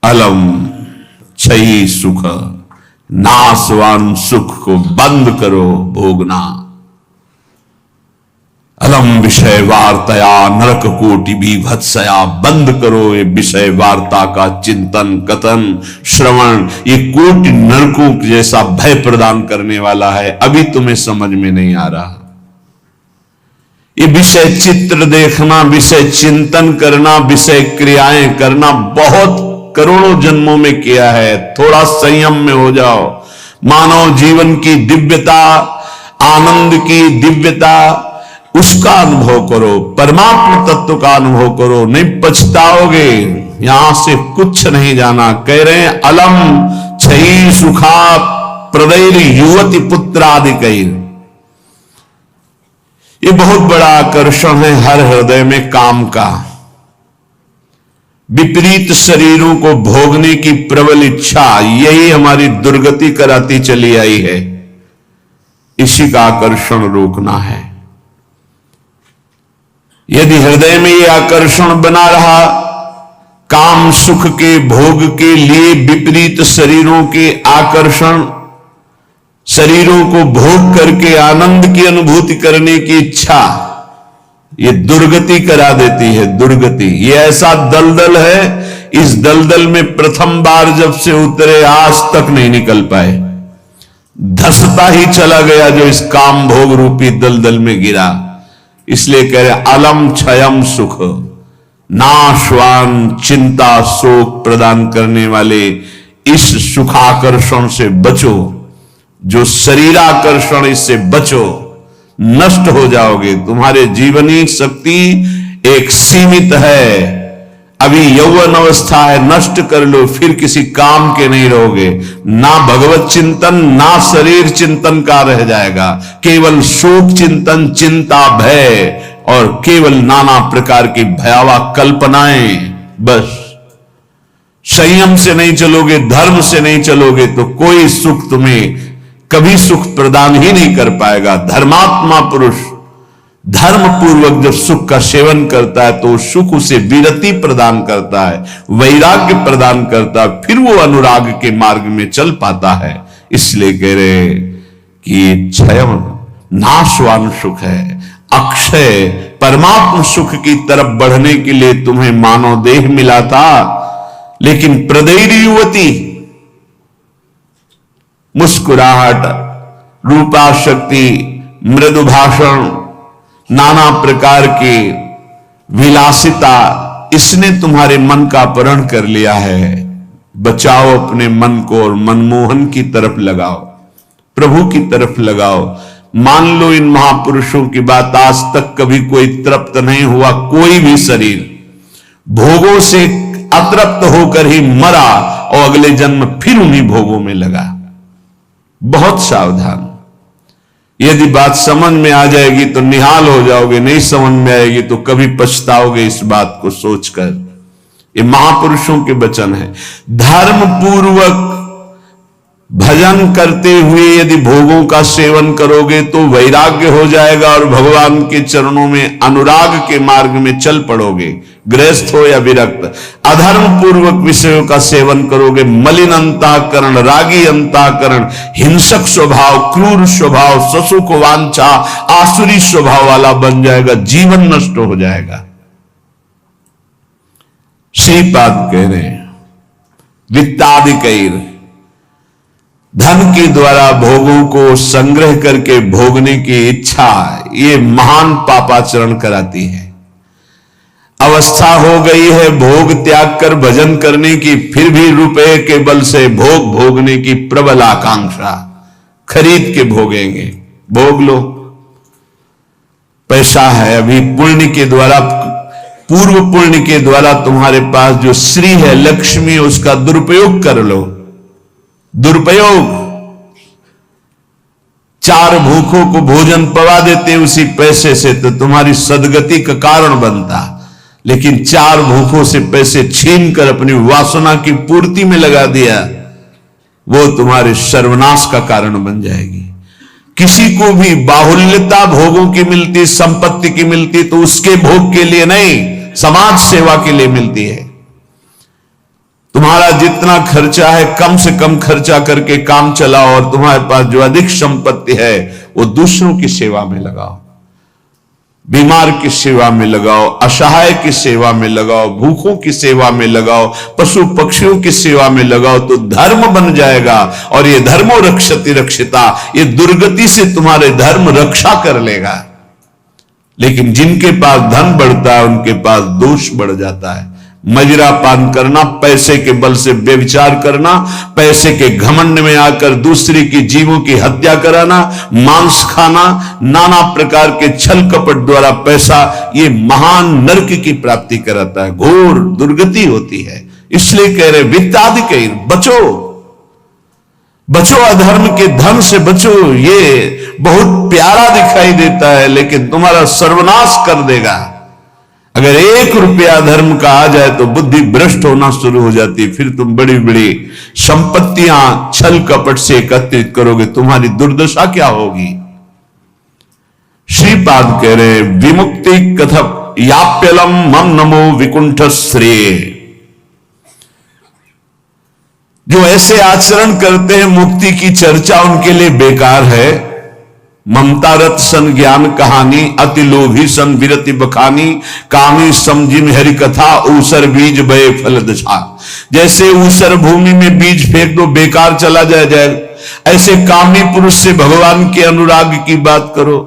अलम क्षयी सुख, नाशवान सुख को बंद करो भोगना। अलम विषय वार्तया नरक कोटि बीभत्सया, बंद करो ये विषय वार्ता का चिंतन कथन श्रवण, ये कोटि नरकों जैसा भय प्रदान करने वाला है। अभी तुम्हें समझ में नहीं आ रहा। ये विषय चित्र देखना, विषय चिंतन करना, विषय क्रियाएं करना बहुत करोड़ों जन्मों में किया है। थोड़ा संयम में हो जाओ। मानव जीवन की दिव्यता, आनंद की दिव्यता, उसका अनुभव करो, परमात्मा तत्व का अनुभव करो, नहीं पछताओगे। यहां से कुछ नहीं जाना। कह रहे हैं अलम क्षयी सुखा प्रदैर युवती पुत्र आदि कैर। ये बहुत बड़ा आकर्षण है हर हृदय में काम का। विपरीत शरीरों को भोगने की प्रबल इच्छा, यही हमारी दुर्गति कराती चली आई है। इसी का आकर्षण रोकना है। यदि हृदय में यह आकर्षण बना रहा, काम सुख के भोग के लिए विपरीत शरीरों के आकर्षण, शरीरों को भोग करके आनंद की अनुभूति करने की इच्छा, ये दुर्गति करा देती है। दुर्गति ये ऐसा दलदल है, इस दलदल में प्रथम बार जब से उतरे आज तक नहीं निकल पाए। धसता ही चला गया जो इस काम भोग रूपी दलदल में गिरा। इसलिए कह रहे अलम क्षयम सुख, नाशवान चिंता शोक प्रदान करने वाले इस सुखाकर्षण से बचो। जो शरीराकर्षण, इससे बचो, नष्ट हो जाओगे। तुम्हारे जीवनी शक्ति एक सीमित है। अभी यौवन अवस्था है, नष्ट कर लो, फिर किसी काम के नहीं रहोगे। ना भगवत चिंतन ना शरीर चिंतन का रह जाएगा। केवल शोक चिंतन, चिंता, भय और केवल नाना प्रकार की भयावह कल्पनाएं। बस संयम से नहीं चलोगे, धर्म से नहीं चलोगे तो कोई सुख तुम्हें कभी सुख प्रदान ही नहीं कर पाएगा। धर्मात्मा पुरुष धर्म पूर्वक जब सुख का सेवन करता है तो सुख उसे विरति प्रदान करता है, वैराग्य प्रदान करता है, फिर वो अनुराग के मार्ग में चल पाता है। इसलिए कह रहे कि क्षयम नाशवान सुख है, अक्षय परमात्मा सुख की तरफ बढ़ने के लिए तुम्हें मानव देह मिला था। लेकिन प्रदैर युवती, मुस्कुराहट, रूपा शक्ति, मृदु भाषण, नाना प्रकार की विलासिता, इसने तुम्हारे मन का अपहरण कर लिया है। बचाओ अपने मन को और मनमोहन की तरफ लगाओ, प्रभु की तरफ लगाओ। मान लो इन महापुरुषों की बात, आज तक कभी कोई तृप्त नहीं हुआ। कोई भी शरीर भोगों से अतृप्त होकर ही मरा और अगले जन्म फिर उन्हीं भोगों में लगा। बहुत सावधान। यदि बात समझ में आ जाएगी तो निहाल हो जाओगे, नहीं समझ में आएगी तो कभी पछताओगे इस बात को सोचकर। ये महापुरुषों के वचन है। धर्म पूर्वक भजन करते हुए यदि भोगों का सेवन करोगे तो वैराग्य हो जाएगा और भगवान के चरणों में अनुराग के मार्ग में चल पड़ोगे, गृहस्थ हो या विरक्त। अधर्म पूर्वक विषयों का सेवन करोगे, मलिन अंतःकरण, रागी अंतःकरण, हिंसक स्वभाव, क्रूर स्वभाव, ससुख वांछा, आसुरी स्वभाव वाला बन जाएगा, जीवन नष्ट हो जाएगा। सही बात कह रहे हैं। वित्तादि कैर, धन के द्वारा भोगों को संग्रह करके भोगने की इच्छा, ये महान पापाचरण कराती है। अवस्था हो गई है भोग त्याग कर भजन करने की, फिर भी रुपए के बल से भोग भोगने की प्रबल आकांक्षा, खरीद के भोगेंगे, भोग लो, पैसा है। अभी पुण्य के द्वारा, पूर्व पुण्य के द्वारा तुम्हारे पास जो श्री है, लक्ष्मी है, उसका दुरुपयोग कर लो। दुरुपयोग, चार भूखों को भोजन पवा देते उसी पैसे से तो तुम्हारी सदगति का कारण बनता। लेकिन चार भूखों से पैसे छीन कर अपनी वासना की पूर्ति में लगा दिया, वो तुम्हारे सर्वनाश का कारण बन जाएगी। किसी को भी बाहुल्यता भोगों की मिलती, संपत्ति की मिलती तो उसके भोग के लिए नहीं, समाज सेवा के लिए मिलती है। तुम्हारा जितना खर्चा है कम से कम खर्चा करके काम चलाओ, और तुम्हारे पास जो अधिक संपत्ति है वो दूसरों की सेवा में लगाओ, बीमार की सेवा में लगाओ, असहाय की सेवा में लगाओ, भूखों की सेवा में लगाओ, पशु पक्षियों की सेवा में लगाओ, तो धर्म बन जाएगा। और ये धर्मो रक्षति रक्षिता, ये दुर्गति से तुम्हारे धर्म रक्षा कर लेगा। लेकिन जिनके पास धन बढ़ता है उनके पास दोष बढ़ जाता है। मदिरा पान करना, पैसे के बल से व्यभिचार करना, पैसे के घमंड में आकर दूसरे की जीवों की हत्या कराना, मांस खाना, नाना प्रकार के छल कपट द्वारा पैसा, ये महान नरक की प्राप्ति कराता है, घोर दुर्गति होती है। इसलिए कह रहे वित्ताधिक बचो, बचो, अधर्म के धन से बचो। ये बहुत प्यारा दिखाई देता है लेकिन तुम्हारा सर्वनाश कर देगा। अगर 1 रुपया धर्म का आ जाए तो बुद्धि भ्रष्ट होना शुरू हो जाती है। फिर तुम बड़ी बड़ी संपत्तियां छल कपट से एकत्रित करोगे, तुम्हारी दुर्दशा क्या होगी। श्रीपाद कह रहे विमुक्ति कथक याप्यलम मम नमो विकुंठ श्रेय। जो ऐसे आचरण करते हैं मुक्ति की चर्चा उनके लिए बेकार है। ममता रत सन ज्ञान कहानी, अति लोभी सन विरति बखानी, कामी समझिम हरि कथा, ऊसर बीज बये फल दशा। जैसे ऊसर भूमि में बीज फेंक दो बेकार चला जाए, ऐसे कामी पुरुष से भगवान के अनुराग की बात करो,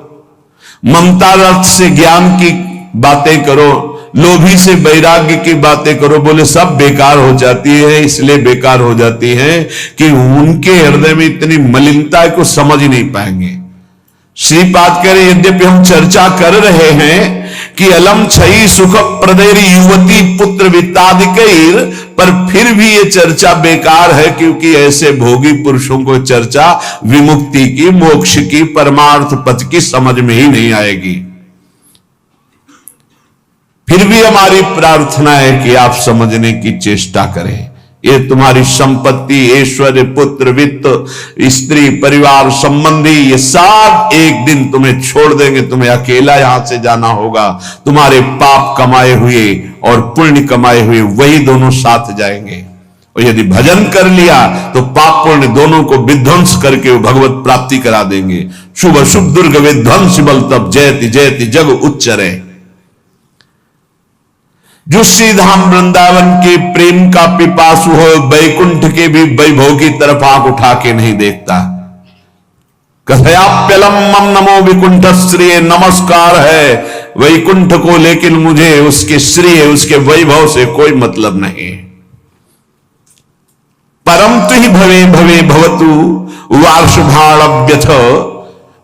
ममता रत से ज्ञान की बातें करो, लोभी से वैराग्य की बातें करो, बोले सब बेकार हो जाती है। इसलिए बेकार हो जाती है कि उनके हृदय में इतनी मलिनता है को समझ ही नहीं पाएंगे। श्रीपाद कह रहे यद्यपि हम चर्चा कर रहे हैं कि अलम छई सुख प्रदेरी युवती पुत्र वित्तादिकैर, पर फिर भी ये चर्चा बेकार है, क्योंकि ऐसे भोगी पुरुषों को चर्चा विमुक्ति की, मोक्ष की, परमार्थ पथ की समझ में ही नहीं आएगी। फिर भी हमारी प्रार्थना है कि आप समझने की चेष्टा करें। ये तुम्हारी संपत्ति, ऐश्वर्य, पुत्र, वित्त, स्त्री, परिवार, संबंधी, ये सब एक दिन तुम्हें छोड़ देंगे। तुम्हें अकेला यहां से जाना होगा। तुम्हारे पाप कमाए हुए और पुण्य कमाए हुए वही दोनों साथ जाएंगे। और यदि भजन कर लिया तो पाप पुण्य दोनों को विध्वंस करके वो भगवत प्राप्ति करा देंगे। शुभ शुभ दुर्ग विध्वंस बल तब जयति जयति जग उच्चरे। जो श्री धाम वृंदावन के प्रेम का पिपासु हो, वैकुंठ के भी वैभव की तरफ आंख उठा के नहीं देखता। कथयाप्यलम मम नमो विकुंठ श्रेय, नमस्कार है वैकुंठ को, लेकिन मुझे उसके श्रेय, उसके वैभव से कोई मतलब नहीं। परम तु ही भवे भवे भवतु वार्षभाण्यथ,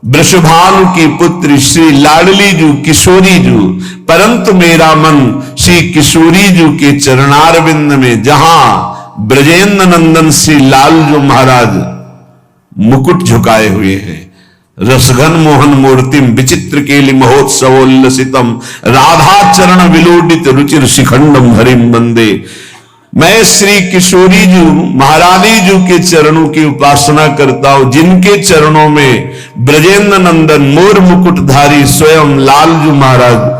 वृषभानु की पुत्री श्री लाडली जू किशोरी जू, परंतु मेरा मन श्री किशोरी जू के चरणारविंद में, जहां ब्रजेंद्र नंदन श्री लाल जो महाराज मुकुट झुकाए हुए हैं, रसघन मोहन मूर्तिम विचित्र केलि महोत्सवोल्लसितम, राधा चरण विलोडित रुचिर शिखंडम हरिम वंदे। मैं श्री किशोरी जू महारानी जू के चरणों की उपासना करता हूं, जिनके चरणों में ब्रजेंद्र नंदन मोर मुकुटधारी स्वयं लालजू महाराज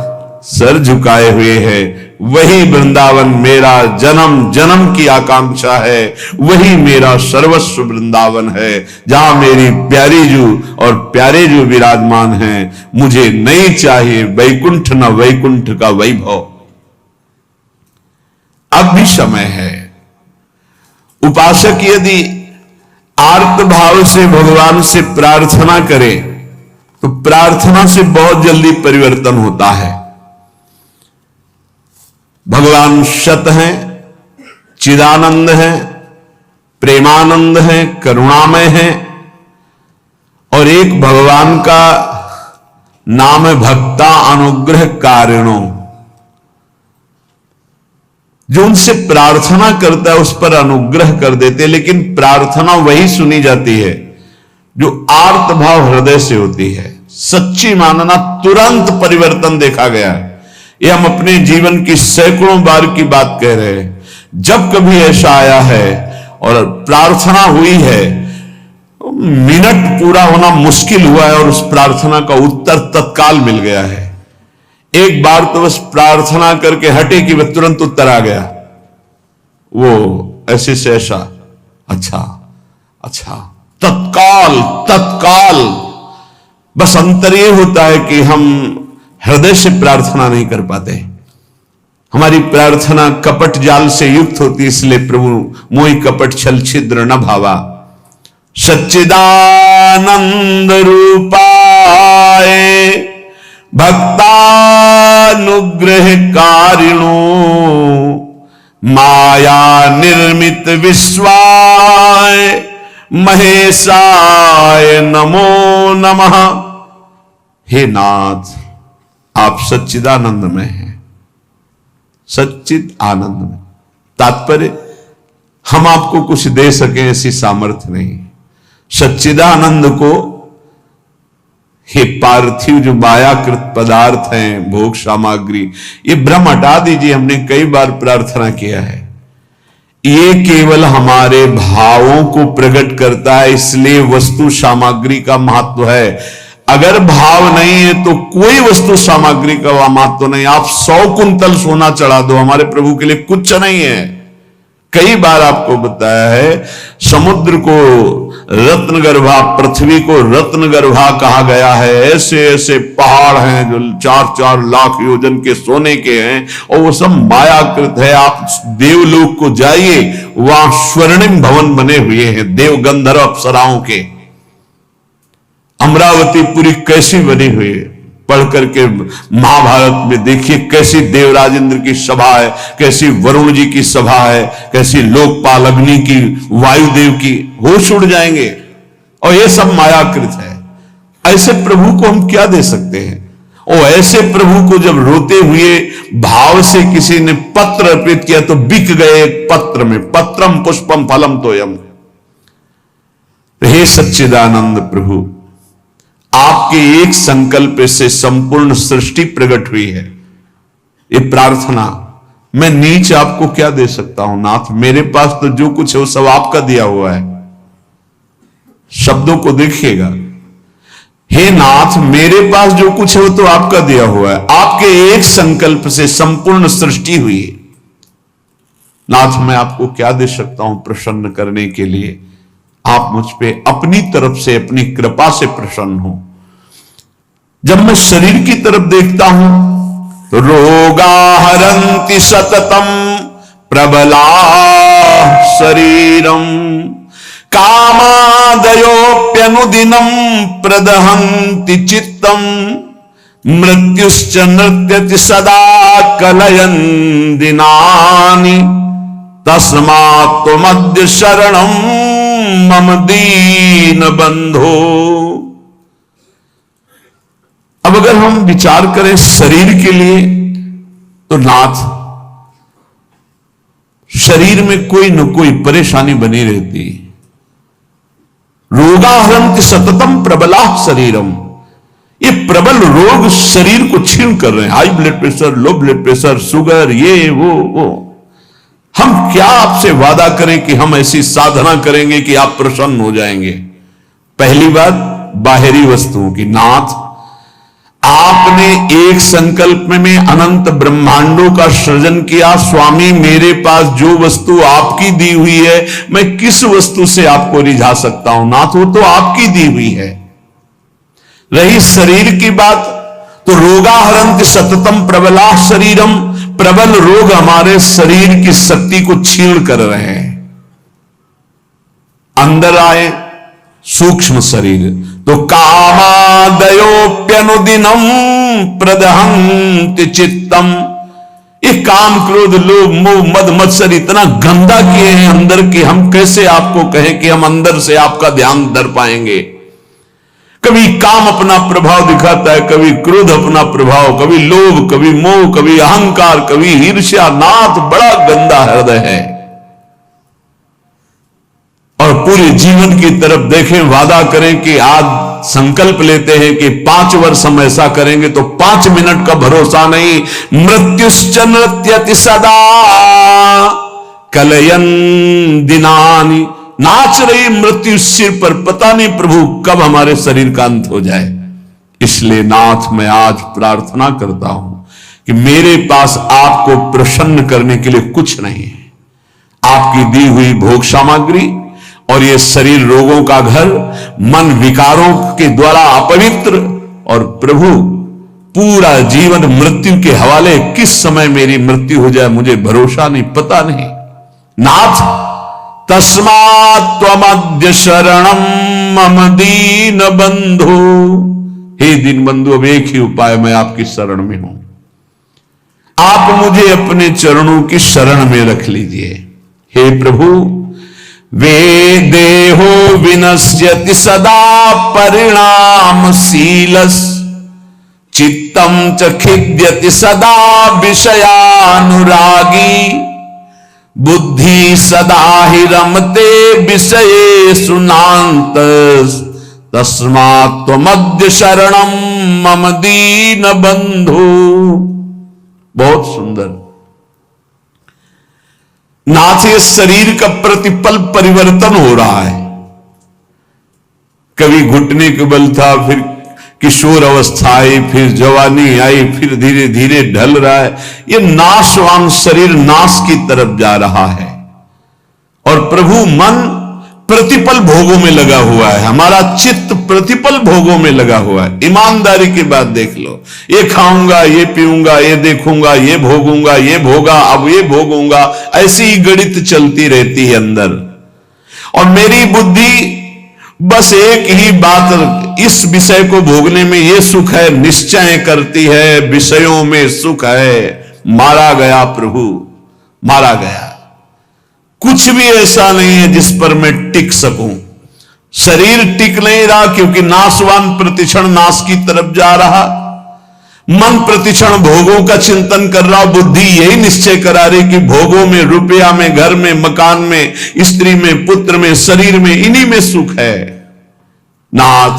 सर झुकाए हुए हैं। वही वृंदावन मेरा जन्म जन्म की आकांक्षा है, वही मेरा सर्वस्व वृंदावन है, जहां मेरी प्यारी जू और प्यारे जू विराजमान हैं। मुझे नहीं चाहिए वैकुंठ न वैकुंठ का वैभव। अब भी समय है। उपासक यदि आर्त भाव से भगवान से प्रार्थना करे तो प्रार्थना से बहुत जल्दी परिवर्तन होता है। भगवान सत हैं, चिदानंद हैं, प्रेमानंद हैं, करुणामय हैं, और एक भगवान का नाम है भक्ता अनुग्रह कारिणो। जो उनसे प्रार्थना करता है उस पर अनुग्रह कर देते, लेकिन प्रार्थना वही सुनी जाती है जो आर्त भाव हृदय से होती है। सच्ची मानना, तुरंत परिवर्तन देखा गया है। ये हम अपने जीवन की सैकड़ों बार की बात कह रहे हैं। जब कभी ऐसा आया है और प्रार्थना हुई है, मिनट पूरा होना मुश्किल हुआ है और उस प्रार्थना का उत्तर तत्काल मिल गया है। एक बार तो बस प्रार्थना करके हटे कि वह तुरंत उत्तर आ गया। वो ऐसे से ऐसा, अच्छा अच्छा, तत्काल तत्काल। बस अंतर यह होता है कि हम हृदय से प्रार्थना नहीं कर पाते, हमारी प्रार्थना कपट जाल से युक्त होती, इसलिए प्रभु मोहि कपट छल छिद्र न भावा। सच्चिदानंद रूपाय भक्तानुग्रह कारिणो माया निर्मित विश्वाय महेशाय नमो नमः। हे नाथ, आप सच्चिदानंद में हैं, सच्चिद आनंद में। तात्पर्य, हम आपको कुछ दे सके ऐसी सामर्थ्य नहीं। सच्चिदानंद को हे पार्थिव जो मायाकृत पदार्थ हैं, भोग सामग्री, ये भ्रम हटा दीजिए। हमने कई बार प्रार्थना किया है, ये केवल हमारे भावों को प्रकट करता है, इसलिए वस्तु सामग्री का महत्व है। अगर भाव नहीं है तो कोई वस्तु सामग्री का महत्व नहीं। आप 100 कुंतल सोना चढ़ा दो, हमारे प्रभु के लिए कुछ नहीं है। कई बार आपको बताया है, समुद्र को रत्नगर्भा, पृथ्वी को रत्नगर्भा कहा गया है। ऐसे ऐसे पहाड़ हैं जो 4-4 लाख योजन के सोने के हैं, और वो सब मायाकृत है। आप देवलोक को जाइए, वहां स्वर्णिम भवन बने हुए हैं देव गंधर्व अप्सराओं के। अमरावती पुरी कैसी बनी हुई है, पढ़ करके महाभारत में देखिए कैसी देवराज इंद्र की सभा है, कैसी वरुण जी की सभा है, कैसी लोकपाल अग्नि की, वायुदेव की, होश उड़ जाएंगे। और ये सब मायाकृत है। ऐसे प्रभु को हम क्या दे सकते हैं? और ऐसे प्रभु को जब रोते हुए भाव से किसी ने पत्र अर्पित किया तो बिक गए पत्र में। पत्रम पुष्पम फलम तोयम। हे सच्चिदानंद प्रभु, आपके एक संकल्प से संपूर्ण सृष्टि प्रकट हुई है। ये प्रार्थना, मैं नीच आपको क्या दे सकता हूं नाथ? मेरे पास तो जो कुछ है वो सब आपका दिया हुआ है। शब्दों को देखिएगा, हे नाथ, मेरे पास जो कुछ है वो तो आपका दिया हुआ है। आपके एक संकल्प से संपूर्ण सृष्टि हुई है। नाथ, मैं आपको क्या दे सकता हूं प्रसन्न करने के लिए? आप मुझ पे अपनी तरफ से, अपनी कृपा से प्रसन्न हो। जब मैं शरीर की तरफ देखता हूं तो रोगा हरन्ति सततम प्रबला शरीरम कामादयोप्यनुदिनम प्रदहन्ति चित्तम मृत्युश्च नृत्यति सदा कलयन् दिनानि तस्मात् त्वमद्य शरणं मम दीन बंधो। अब अगर हम विचार करें शरीर के लिए तो नाथ, शरीर में कोई न कोई परेशानी बनी रहती। रोगाहरन्ति सततम प्रबला शरीरम, ये प्रबल रोग शरीर को छीन कर रहे हैं। High blood pressure, low blood pressure, sugar, ये वो। हम क्या आपसे वादा करें कि हम ऐसी साधना करेंगे कि आप प्रसन्न हो जाएंगे? पहली बात बाहरी वस्तुओं की। नाथ, आपने एक संकल्प में अनंत ब्रह्मांडों का सृजन किया। स्वामी, मेरे पास जो वस्तु आपकी दी हुई है, मैं किस वस्तु से आपको रिझा सकता हूं? नाथ, वो तो आपकी दी हुई है। रही शरीर की बात, तो रोगाहरन्ति सततम प्रबला शरीरम, प्रबल रोग हमारे शरीर की शक्ति को छीन कर रहे हैं। अंदर आए सूक्ष्म शरीर, तो कामादयोप्यनुदिनम प्रदहन्ति चित्तम, ये काम क्रोध लोभ मोह मद मत्सर इतना गंदा किए हैं अंदर कि हम कैसे आपको कहें कि हम अंदर से आपका ध्यान धर पाएंगे? कभी काम अपना प्रभाव दिखाता है, कभी क्रोध अपना प्रभाव, कभी लोभ, कभी मोह, कभी अहंकार, कभी ईर्ष्या। नाथ, बड़ा गंदा हृदय है। और पूरे जीवन की तरफ देखें, वादा करें कि आज संकल्प लेते हैं कि 5 वर्ष हम ऐसा करेंगे, तो 5 मिनट का भरोसा नहीं। मृत्युश्च नृत्यति सदा कलयन् दिनानि, नाच रही मृत्यु सिर पर, पता नहीं प्रभु कब हमारे शरीर का अंत हो जाए। इसलिए नाथ, मैं आज प्रार्थना करता हूं कि मेरे पास आपको प्रसन्न करने के लिए कुछ नहीं है। आपकी दी हुई भोग सामग्री और ये शरीर रोगों का घर, मन विकारों के द्वारा अपवित्र, और प्रभु पूरा जीवन मृत्यु के हवाले। किस समय मेरी मृत्यु हो जाए मुझे भरोसा नहीं, पता नहीं। नाथ तस्मात् त्वमद्य शरणम मम दीन बंधु। हे दीन बंधु, अब एक ही उपाय, मैं आपकी शरण में हूं। आप मुझे अपने चरणों की शरण में रख लीजिए। हे प्रभु, वे देहो विनश्यति सदा परिणामशीलस्, चित्तम च खिद्यति सदा विषयानुरागी, बुद्धि सदा हि रमते विषयेषु नान्तस्, तस्मात् त्वमद्य शरणम मम दीन बंधु। बहुत सुंदर। नाथ, ये शरीर का प्रतिपल परिवर्तन हो रहा है। कभी घुटने के बल था, फिर किशोर अवस्था आई, फिर जवानी आई, फिर धीरे धीरे ढल रहा है। ये नाशवान शरीर नाश की तरफ जा रहा है और प्रभु मन प्रतिपल भोगों में लगा हुआ है। हमारा चित्त प्रतिपल भोगों में लगा हुआ है। ईमानदारी की बात देख लो, ये खाऊंगा, ये पीऊंगा, ये देखूंगा, ये भोगूंगा, ये भोगा, अब ये भोगूंगा, ऐसी ही गणित चलती रहती है अंदर। और मेरी बुद्धि बस एक ही बात, इस विषय को भोगने में ये सुख है निश्चय करती है, विषयों में सुख है। मारा गया प्रभु, मारा गया। कुछ भी ऐसा नहीं है जिस पर मैं टिक सकूं। शरीर टिक नहीं रहा क्योंकि नाशवान प्रतिक्षण नाश की तरफ जा रहा। मन प्रतिक्षण भोगों का चिंतन कर रहा। बुद्धि यही निश्चय करा रही कि भोगों में, रुपया में, घर में, मकान में, स्त्री में, पुत्र में, शरीर में, इन्हीं में सुख है। नाथ,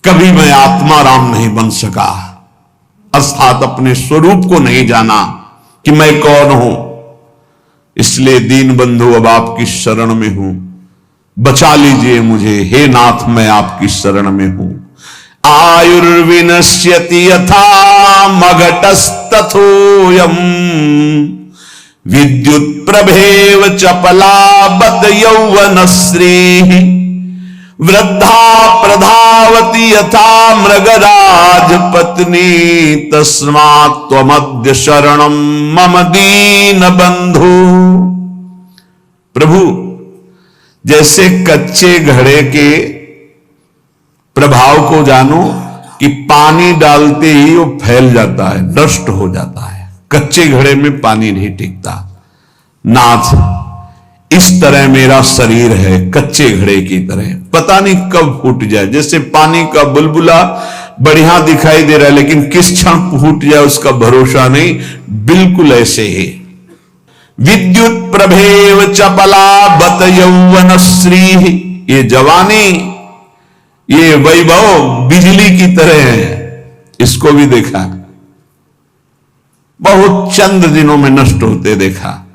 कभी मैं आत्मा राम नहीं बन सका, अर्थात अपने स्वरूप को नहीं जाना कि मैं कौन हूं। इसलिए दीन बंधु, अब आपकी शरण में हूं, बचा लीजिए मुझे। हे नाथ, मैं आपकी शरण में हूं। आयुर्विनश्यति यथा मघटस्तथोयम, विद्युत प्रभेव चपला बत यौवनश्री, वृद्धा प्रधावती यथा मृगराज पत्नी, तस्मात् त्वमद्य शरणम मम दीन बंधु। प्रभु, जैसे कच्चे घड़े के प्रभाव को जानो कि पानी डालते ही वो फैल जाता है, नष्ट हो जाता है। कच्चे घड़े में पानी नहीं टिकता। नाथ, इस तरह मेरा शरीर है, कच्चे घड़े की तरह, पता नहीं कब फूट जाए। जैसे पानी का बुलबुला बढ़िया दिखाई दे रहा है लेकिन किस क्षण फूट जाए उसका भरोसा नहीं, बिल्कुल ऐसे ही। विद्युत प्रभेव चपला बत यौवनश्री, ये जवानी, ये वैभव बिजली की तरह है। इसको भी देखा, बहुत चंद दिनों में नष्ट होते देखा।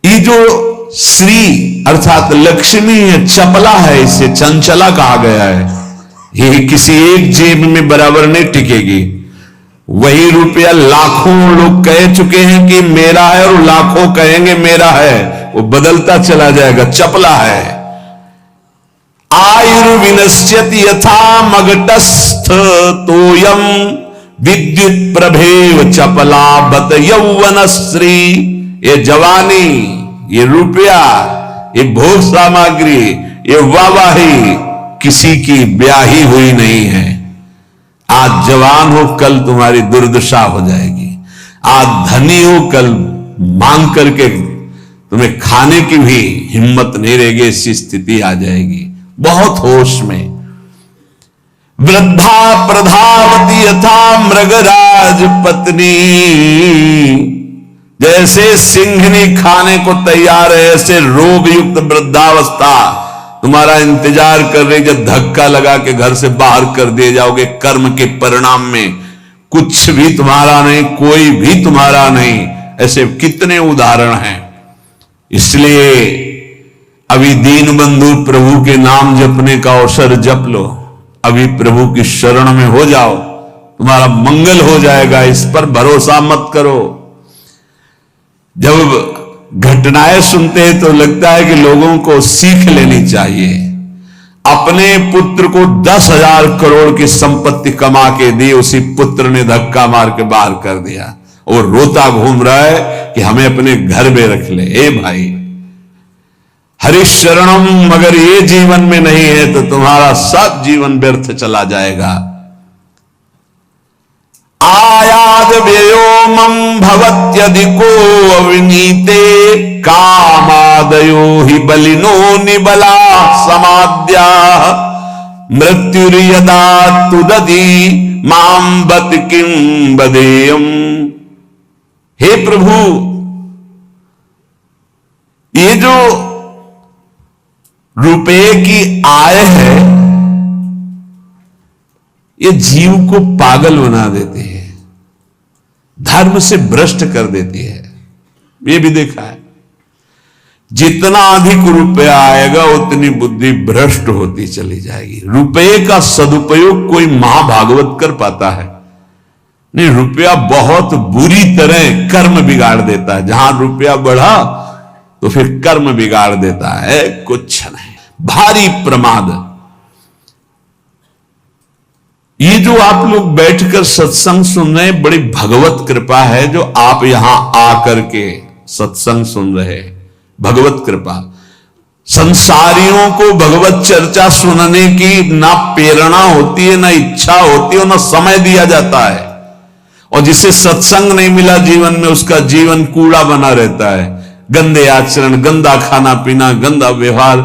ये जो श्री अर्थात लक्ष्मी है, चपला है, इसे चंचला कहा गया है। ये किसी एक जेब में बराबर नहीं टिकेगी। वही रुपया लाखों लोग कह चुके हैं कि मेरा है और लाखों कहेंगे मेरा है, वो बदलता चला जाएगा, चपला है। आयुर्विनश्यति यथा मघटस्थ तोयम, विद्युत प्रभेव चपला बत यौवनश्री। ये जवानी, ये रुपया, ये भोग सामग्री, ये वाहवाही किसी की ब्याही हुई नहीं है। आज जवान हो, कल तुम्हारी दुर्दशा हो जाएगी। आज धनी हो, कल मांग करके तुम्हें खाने की भी हिम्मत नहीं रहेगी, ऐसी स्थिति आ जाएगी। बहुत होश में। वृद्धा प्रधावती यथा मृगराज पत्नी, जैसे सिंघनी खाने को तैयार है, ऐसे रोग युक्त वृद्धावस्था तुम्हारा इंतजार कर रही। जब धक्का लगा के घर से बाहर कर दिए जाओगे, कर्म के परिणाम में कुछ भी तुम्हारा नहीं, कोई भी तुम्हारा नहीं। ऐसे कितने उदाहरण हैं। इसलिए अभी दीन बंधु, प्रभु के नाम जपने का अवसर जप लो। अभी प्रभु की शरण में हो जाओ, तुम्हारा मंगल हो जाएगा। इस पर भरोसा मत करो। जब घटनाएं सुनते हैं तो लगता है कि लोगों को सीख लेनी चाहिए। अपने पुत्र को 10,000 करोड़ की संपत्ति कमा के दी, उसी पुत्र ने धक्का मार के बाहर कर दिया और रोता घूम रहा है कि हमें अपने घर में रख ले। ए भाई, हरिशरणम अगर ये जीवन में नहीं है तो तुम्हारा सब जीवन व्यर्थ चला जाएगा। आयाद व्योमम भवत्यधिको अविनीते कामादयो हि बलिनो निबला समाद्या मृत्युर्यदा तुदति मां बत किं बदेयम। हे प्रभु, ये जो रुपए की आय है ये जीव को पागल बना देती है, धर्म से भ्रष्ट कर देती है। ये भी देखा है, जितना अधिक रुपया आएगा उतनी बुद्धि भ्रष्ट होती चली जाएगी। रुपये का सदुपयोग कोई महाभागवत कर पाता है नहीं, रुपया बहुत बुरी तरह कर्म बिगाड़ देता है। जहां रुपया बढ़ा तो फिर कर्म बिगाड़ देता है, कुछ नहीं, भारी प्रमाद। ये जो आप लोग बैठकर सत्संग सुन रहे हैं, बड़ी भगवत कृपा है जो आप यहां आकर के सत्संग सुन रहे हैं, भगवत कृपा। संसारियों को भगवत चर्चा सुनने की ना प्रेरणा होती है, ना इच्छा होती है, ना समय दिया जाता है। और जिसे सत्संग नहीं मिला जीवन में, उसका जीवन कूड़ा बना रहता है, गंदे आचरण, गंदा खाना पीना, गंदा व्यवहार।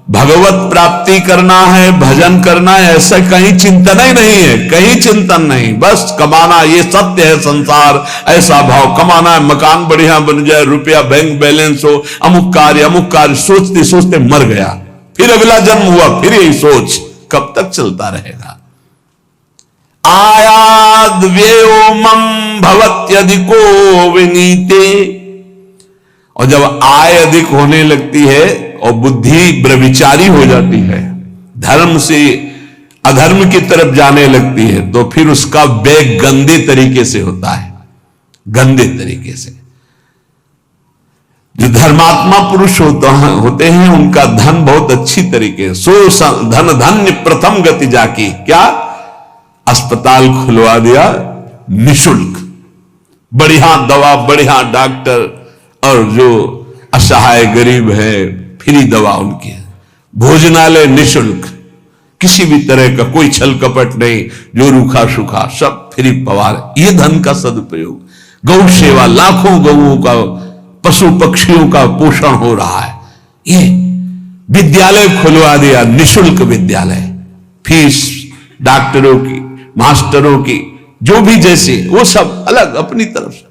भगवत प्राप्ति करना है, भजन करना है, ऐसा कहीं चिंतन ही नहीं है, कहीं चिंतन नहीं, बस कमाना, ये सत्य है संसार, ऐसा भाव, कमाना है, मकान बढ़िया बन जाए, रुपया बैंक बैलेंस हो, अमुक कार्य सोचते सोचते मर गया, फिर अगला जन्म हुआ, फिर यही सोच, कब तक चलता रहेगा। आयाद व्योमम भवत्यधिको विनीते। और जब आय अधिक होने लगती है और बुद्धि व्यभिचारी हो जाती है, धर्म से अधर्म की तरफ जाने लगती है, तो फिर उसका व्यय गंदे तरीके से होता है, गंदे तरीके से। जो धर्मात्मा पुरुष होते हैं उनका धन बहुत अच्छी तरीके, सो धन धन्य प्रथम गति जाकी, क्या अस्पताल खुलवा दिया निशुल्क, बढ़िया दवा, बढ़िया डॉक्टर, और जो असहाय गरीब है फ्री दवा उनकी, भोजनालय निशुल्क, किसी भी तरह का कोई छल कपट नहीं, जो रूखा सूखा सब फ्री पवार। ये धन का सदुपयोग, गौ सेवा, लाखों गौओं का, पशु पक्षियों का पोषण हो रहा है। ये विद्यालय खुलवा दिया, निशुल्क विद्यालय, फीस डॉक्टरों की, मास्टरों की, जो भी जैसे, वो सब अलग अपनी तरफ से,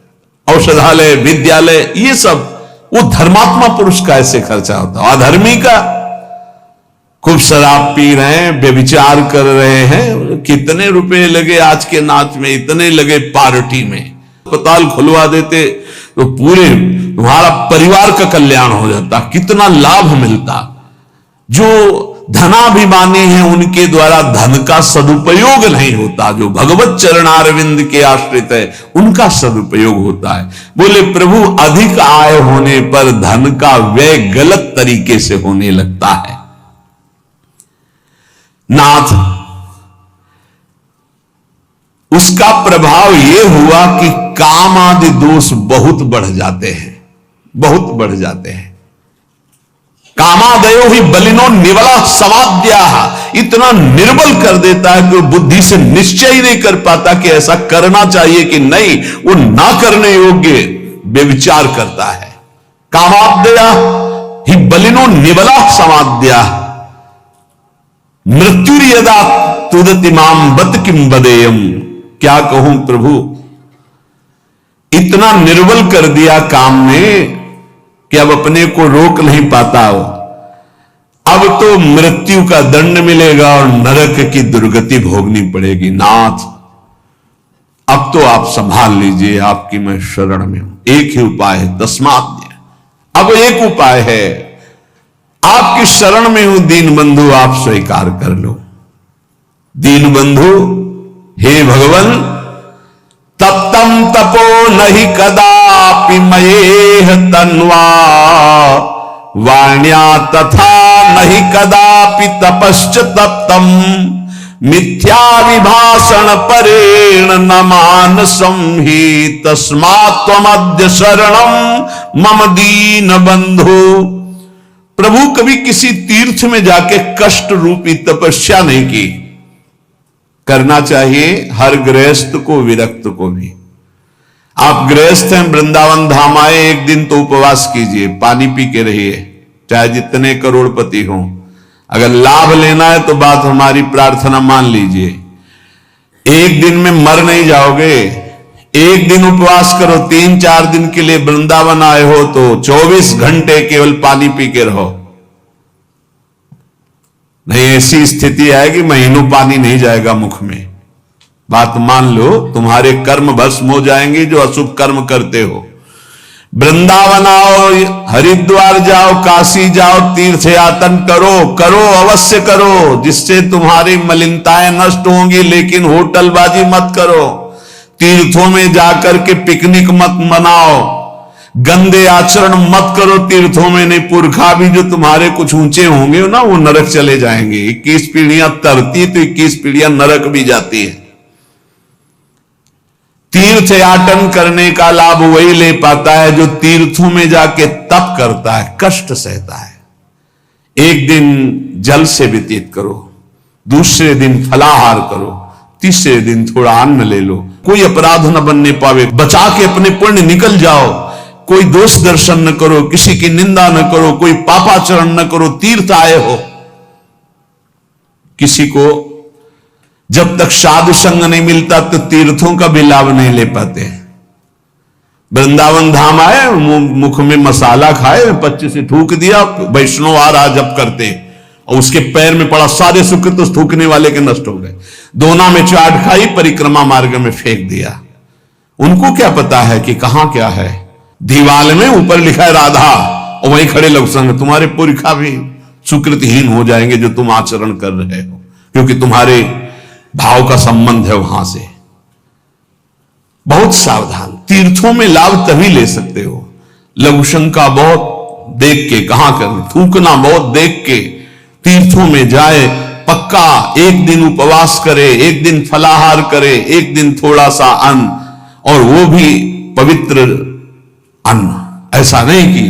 औषधालय, विद्यालय, ये सब वो धर्मात्मा पुरुष का ऐसे खर्चा होता है। अधर्मी का खूब शराब पी रहे हैं, व्यभिचार कर रहे हैं, कितने रुपए लगे आज के नाच में, इतने लगे पार्टी में, अस्पताल खुलवा देते तो पूरे तुम्हारा परिवार का कल्याण हो जाता, कितना लाभ मिलता। जो धनाभिमानी हैं उनके द्वारा धन का सदुपयोग नहीं होता, जो भगवत चरणारविंद के आश्रित है उनका सदुपयोग होता है। बोले प्रभु, अधिक आय होने पर धन का व्यय गलत तरीके से होने लगता है। नाथ, उसका प्रभाव यह हुआ कि काम आदि दोष बहुत बढ़ जाते हैं, बहुत बढ़ जाते हैं। कामादयो ही बलिनो निवला समाद्या, इतना निर्बल कर देता है कि बुद्धि से निश्चय ही नहीं कर पाता कि ऐसा करना चाहिए कि नहीं, वो ना करने योग्य व्यभिचार करता है। कामाद्या ही बलिनो निवला समाद्या मृत्युर्यदा तुदति माम बत किम बदेयम। क्या कहूं प्रभु, इतना निर्बल कर दिया काम ने कि अब अपने को रोक नहीं पाता हो। अब तो मृत्यु का दंड मिलेगा और नरक की दुर्गति भोगनी पड़ेगी। नाथ, अब तो आप संभाल लीजिए, आपकी मैं शरण में हूं। एक ही उपाय है, तस्मात्। अब एक उपाय है, आपकी शरण में हूं दीन बंधु, आप स्वीकार कर लो। दीन बंधु, हे भगवान, तप्तम तपो नहीं कदापि कदापि मयेह तन्वा वाण्या तथा नहीं कदापि तपश्च तप्तम मिथ्या विभाषण परेण न मानसं हि तस्मात् त्वमद्य शरणं मम दीन बंधु। प्रभु कभी किसी तीर्थ में जाके कष्ट रूपी तपस्या नहीं की। करना चाहिए हर गृहस्थ को, विरक्त को भी। आप गृहस्थ हैं, वृंदावन धाम आए, एक दिन तो उपवास कीजिए, पानी पी के रहिए, चाहे जितने करोड़पति हों। अगर लाभ लेना है तो बात हमारी प्रार्थना मान लीजिए। एक दिन में मर नहीं जाओगे। एक दिन उपवास करो, 3-4 दिन के लिए वृंदावन आए हो तो 24 घंटे केवल पानी पी के रहो। नहीं, ऐसी स्थिति आएगी महीनों पानी नहीं जाएगा मुख में। बात मान लो, तुम्हारे कर्म भस्म हो जाएंगे जो अशुभ कर्म करते हो। वृंदावन आओ, हरिद्वार जाओ, काशी जाओ, तीर्थ यातन करो, करो अवश्य करो, जिससे तुम्हारी मलिनताएं नष्ट होंगी। लेकिन होटलबाजी मत करो, तीर्थों में जाकर के पिकनिक मत मनाओ, गंदे आचरण मत करो तीर्थों में। नहीं, पुरखा भी जो तुम्हारे कुछ ऊंचे होंगे ना, वो नरक चले जाएंगे। 21 पीढ़ियां तरती तो 21 पीढ़ियां नरक भी जाती है। तीर्थ याटन करने का लाभ वही ले पाता है जो तीर्थों में जाके तप करता है, कष्ट सहता है। एक दिन जल से व्यतीत करो, दूसरे दिन फलाहार करो, तीसरे दिन थोड़ा अन्न ले लो। कोई अपराध न बनने पावे, बचा के अपने पुण्य निकल जाओ। कोई दोष दर्शन न करो, किसी की निंदा न करो, कोई पापाचरण न करो। तीर्थ आए हो, किसी को जब तक साधु संग नहीं मिलता तो तीर्थों का भी लाभ नहीं ले पाते। वृंदावन धाम आए, मुख में मसाला खाए, 25 से थूक दिया, वैष्णव आ रहा जब करते, और उसके पैर में पड़ा, सारे सुख तो थूकने वाले के नष्ट हो गए। दोना में चाट खाई, परिक्रमा मार्ग में फेंक दिया। उनको क्या पता है कि कहां क्या है। दीवाल में ऊपर लिखा है राधा, और वहीं खड़े लोग संग। तुम्हारे पुरखा भी सुकृतहीन हो जाएंगे जो तुम आचरण कर रहे हो, क्योंकि तुम्हारे भाव का संबंध है वहां से। बहुत सावधान। तीर्थों में लाभ तभी ले सकते हो, लघु शंका बहुत देख के, कहां करना, थूकना बहुत देख के तीर्थों में जाए। पक्का एक दिन उपवास करे, एक दिन फलाहार करे, एक दिन थोड़ा सा अन्न, और वो भी पवित्र अन्न। ऐसा नहीं कि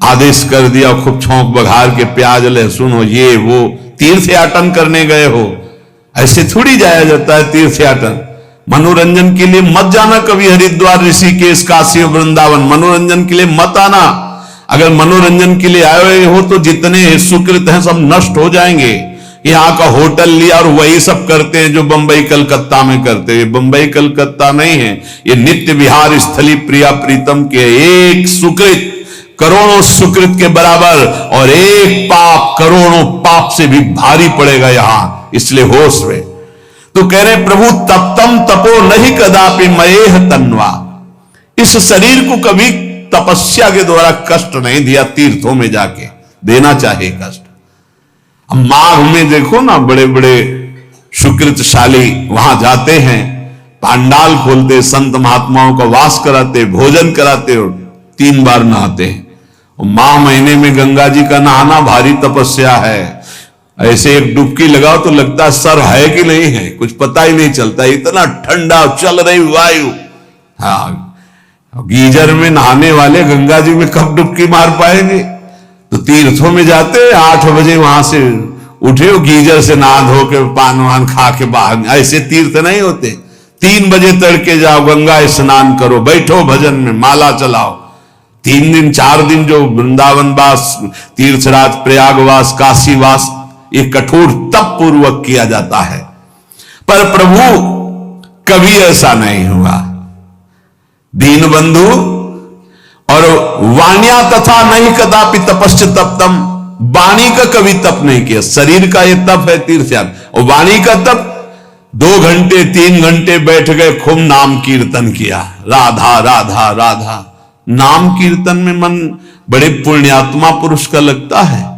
आदेश कर दिया खूब छौंक बघार के प्याज लहसुन हो, ये वो। तीर्थ याटन करने गए हो, ऐसे थोड़ी जाया जाता है तीर्थ याटन। मनोरंजन के लिए मत जाना कभी हरिद्वार, ऋषिकेश, काशी, वृंदावन। मनोरंजन के लिए मत आना। अगर मनोरंजन के लिए आए हुए हो तो जितने सुकृत हैं सब नष्ट हो जाएंगे। यहां का होटल लिया और वही सब करते हैं जो बंबई कलकत्ता में करते हैं। बंबई कलकत्ता नहीं है, ये नित्य विहार स्थली प्रिया प्रीतम के। एक सुकृत करोड़ों सुकृत के बराबर, और एक पाप करोड़ों पाप से भी भारी पड़ेगा यहां। इसलिए होश में। तो कह रहे प्रभु तप्तम तपो नहीं कदापि मयेह तन्वा। इस शरीर को कभी तपस्या के द्वारा कष्ट नहीं दिया, तीर्थों में जाके देना चाहिए कष्ट। अब माघ में देखो ना, बड़े बड़े सुकृतशाली वहां जाते हैं, पांडाल खोलते, संत महात्माओं का वास कराते, भोजन कराते, और 3 बार नहाते हैं। माह महीने में गंगा जी का नहाना भारी तपस्या है। ऐसे एक डुबकी लगाओ तो लगता है सर है कि नहीं है, कुछ पता ही नहीं चलता, इतना ठंडा चल रही वायु। हाँ, गीजर में नहाने वाले गंगा जी में कब डुबकी मार पाएंगे। तो तीर्थों में जाते 8 बजे वहां से उठे, गीजर से नहा धो के पान वान खा के बाहर। ऐसे तीर्थ नहीं होते। 3 बजे तड़के जाओ, गंगा स्नान करो, बैठो भजन में, माला चलाओ। 3 दिन 4 दिन जो वृंदावन वास, तीर्थराज, प्रयागवास, काशीवास, ये कठोर तप पूर्वक किया जाता है। पर प्रभु कभी ऐसा नहीं हुआ। दीन बंधु और वाण्या तथा नहीं कदापि तपश्च तप्तम। वाणी का कभी तप नहीं किया। शरीर का ये तप है तीर्थ याग, और वाणी का तप 2 घंटे 3 घंटे बैठ गए, खूब नाम कीर्तन किया, राधा राधा राधा। नाम कीर्तन में मन बड़े पुण्यात्मा पुरुष का लगता है।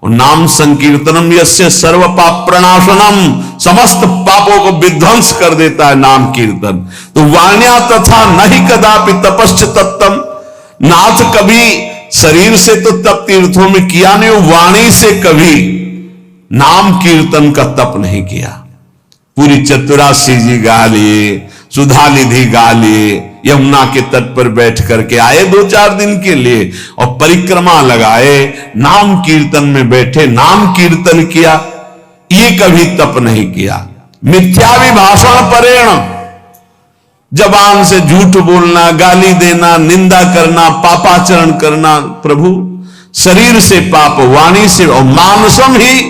और नाम संकीर्तनम यस्य सर्व पाप प्रणाशनम, समस्त पापों को विध्वंस कर देता है नाम कीर्तन। तो वाण्या तथा नहीं कदापि तपश्च तप्तम, नाथ कभी शरीर से तो तप तीर्थों में किया नहीं, वाणी से कभी नाम कीर्तन का तप नहीं किया। पूरी चतुरासी जी गा लिए, सुधा निधि गा लिए, यमुना के तट पर बैठ करके आए 2-4 दिन के लिए और परिक्रमा लगाए, नाम कीर्तन में बैठे, नाम कीर्तन किया, ये कभी तप नहीं किया। मिथ्याभिभाषण परेण, जबान से झूठ बोलना, गाली देना, निंदा करना, पापाचरण करना, प्रभु शरीर से पाप, वाणी से, और मानसम ही,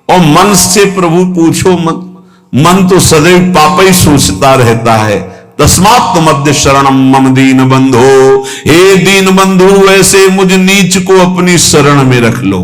और मन से प्रभु पूछो मत, मन तो सदैव पाप ही सोचता रहता है। तस्मात् मध्य शरणम मम दीन बंधो, हे दीन बंधु ऐसे मुझ नीच को अपनी शरण में रख लो।